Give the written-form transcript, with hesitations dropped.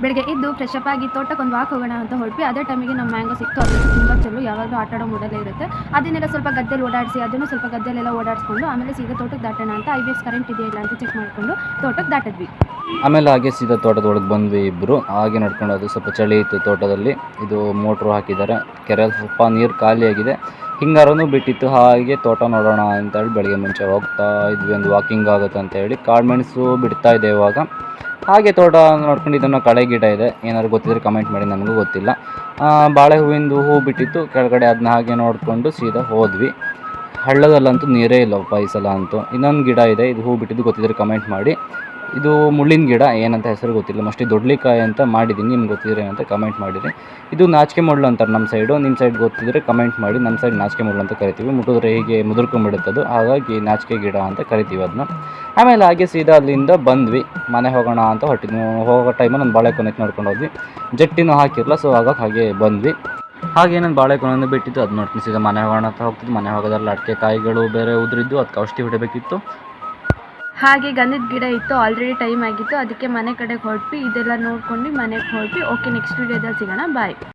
ಬೆಳಗ್ಗೆ ಎದ್ದು fresh up ಆಗಿ ತೋಟಕ್ಕೆ ಒಂದು ವಾಕ್ ಹೋಗೋಣ ಅಂತ ಹೊರಟ್ವಿ. ಅದೇ ಟೈಮಿಗೆ ನಮ್ಮ ಮ್ಯಾಂಗೋ ಸಿಕ್ತು. ಅದು ತುಂಬ ಚಲೋ, ಯಾವಾಗಲೂ ಆಟ ಆಡೋ ಮೂಡಲ್ಲೇ ಇರುತ್ತೆ. ಅದನ್ನೆಲ್ಲ ಸ್ವಲ್ಪ ಗದ್ದೆಯಲ್ಲಿ ಓಡಾಡಿಸಿ, ಅದನ್ನು ಸ್ವಲ್ಪ ಗದ್ದೆಲೆಲ್ಲ ಓಡಾಡಿಸ್ಕೊಂಡು ಆಮೇಲೆ ಸೀದಾ ತೋಟಕ್ಕೆ ದಾಟೋಣ ಅಂತ IVX ಕರೆಂಟ್ ಇದೆಯಾ ಇಲ್ಲ ಅಂತ ಚೆಕ್ ಮಾಡಿಕೊಂಡು ತೋಟಕ್ಕೆ ದಾಟಿದ್ವಿ. ಆಮೇಲೆ ಹಾಗೆ ಸೀದಾ ತೋಟದೊಳಗೆ ಬಂದ್ವಿ ಇಬ್ಬರು. ಹಾಗೆ ನಡ್ಕೊಂಡು ಅದು ಸ್ವಲ್ಪ ಚಳಿ ಇತ್ತು ತೋಟದಲ್ಲಿ. ಇದು ಮೋಟ್ರು ಹಾಕಿದ್ದಾರೆ, ಕೆರೆಯಲ್ಲಿ ಸ್ವಲ್ಪ ನೀರು ಖಾಲಿಯಾಗಿದೆ. ಹಿಂಗಾರನೂ ಬಿಟ್ಟಿತ್ತು. ಹಾಗೆ ತೋಟ ನೋಡೋಣ ಅಂತೇಳಿ ಬೆಳಗ್ಗೆ ಮುಂಚೆ ಹೋಗ್ತಾ ಇದ್ವಿ, ಒಂದು ವಾಕಿಂಗ್ ಆಗುತ್ತೆ ಅಂತೇಳಿ. ಕಾಳುಮೆಣಸು ಬಿಡ್ತಾ ಇದೆ ಇವಾಗ. ಹಾಗೆ ತೋಟ ನೋಡ್ಕೊಂಡು ಇದನ್ನು ಕಳೆ ಗಿಡ ಇದೆ, ಏನಾದ್ರು ಗೊತ್ತಿದ್ರೆ ಕಮೆಂಟ್ ಮಾಡಿ, ನನಗೂ ಗೊತ್ತಿಲ್ಲ. ಬಾಳೆ ಹೂವಿಂದು ಹೂ ಬಿಟ್ಟಿತ್ತು ಕೆಳಗಡೆ, ಅದನ್ನ ಹಾಗೆ ನೋಡಿಕೊಂಡು ಸೀದಾ ಹೋದ್ವಿ. ಹಳ್ಳದಲ್ಲಂತೂ ನೀರೇ ಇಲ್ಲಪ್ಪ ಈ ಸಲ ಅಂತೂ. ಇನ್ನೊಂದು ಗಿಡ ಇದೆ, ಇದು ಹೂ ಬಿಟ್ಟಿದ್ದು ಗೊತ್ತಿದ್ರೆ ಕಮೆಂಟ್ ಮಾಡಿ. ಇದು ಮುಳ್ಳಿನ ಗಿಡ, ಏನಂತ ಹೆಸರು ಗೊತ್ತಿಲ್ಲ, ಮೋಸ್ಟ್ಲಿ ದೊಡ್ಡಲಿಕಾಯಿ ಅಂತ ಮಾಡಿದ್ದೀನಿ. ನಿಮ್ಗೆ ಗೊತ್ತಿದ್ರೆ ಅಂತ ಕಮೆಂಟ್ ಮಾಡಿರಿ. ಇದು ನಾಚಿಕೆ ಮುಳ್ಳು ಅಂತಾರೆ ನಮ್ಮ ಸೈಡು, ನಿಮ್ಮ ಸೈಡ್ ಗೊತ್ತಿದ್ರೆ ಕಮೆಂಟ್ ಮಾಡಿ. ನಮ್ಮ ಸೈಡ್ ನಾಚಿಕೆ ಮುಳ್ಳು ಅಂತ ಕರಿತೀವಿ. ಮುಟ್ಟಿದ್ರೆ ಹೀಗೆ ಮುದುರ್ಕೊಂಡ್ಬಿಡುತ್ತದು, ಹಾಗಾಗಿ ನಾಚಿಕೆ ಗಿಡ ಅಂತ ಕರಿತೀವಿ ಅದನ್ನ. ಆಮೇಲೆ ಹಾಗೆ ಸೀದಾ ಅಲ್ಲಿಂದ ಬಂದ್ವಿ, ಮನೆ ಹೋಗೋಣ ಅಂತ ಹೊಟ್ಟಿದ್ವಿ. ಹೋಗೋ ಟೈಮಲ್ಲಿ ಒಂದು ಬಾಳೆಕೊನೆಗೆ ನೋಡ್ಕೊಂಡು ಹೋದ್ವಿ. ಜಟ್ಟಿನೂ ಹಾಕಿರಲ್ಲ, ಸೊ ಹಾಗೆ ಬಂದ್ವಿ. ಹಾಗೆ ನಾನು ಬಾಳೆಕೊನೆಯನ್ನು ಬಿಟ್ಟಿದ್ದು, ಅದು ನೋಡ್ತೀನಿ ಸೀದಾ ಮನೆ ಹೋಗೋಣ ಅಂತ ಹೋಗ್ತಿದ್ದು. ಮನೆ ಹೋಗೋದ್ರಲ್ಲಿ ಅಡಿಕೆ ಕಾಯಿಗಳು ಬೇರೆ ಉದುರಿದ್ದು, ಅದಕ್ಕೆ ಔಷಧಿ ಹೊಡಿಬೇಕಿತ್ತು. ಹಾಗೆ ಗಂಧದ ಗಿಡ ಇತ್ತು, ಆಲ್ರೆಡಿ ಟೈಮ್ ಆಗಿತ್ತು, ಅದಕ್ಕೆ ಮನೆ ಕಡೆಗೆ ಹೊರಟ್ವಿ. ಇದೆಲ್ಲ ನೋಡ್ಕೊಂಡು ಮನೆಗೆ ಹೊರಟ್ವಿ. ಓಕೆ, ನೆಕ್ಸ್ಟ್ ವೀಡಿಯೋದಲ್ಲಿ ಸಿಗೋಣ, ಬಾಯ್.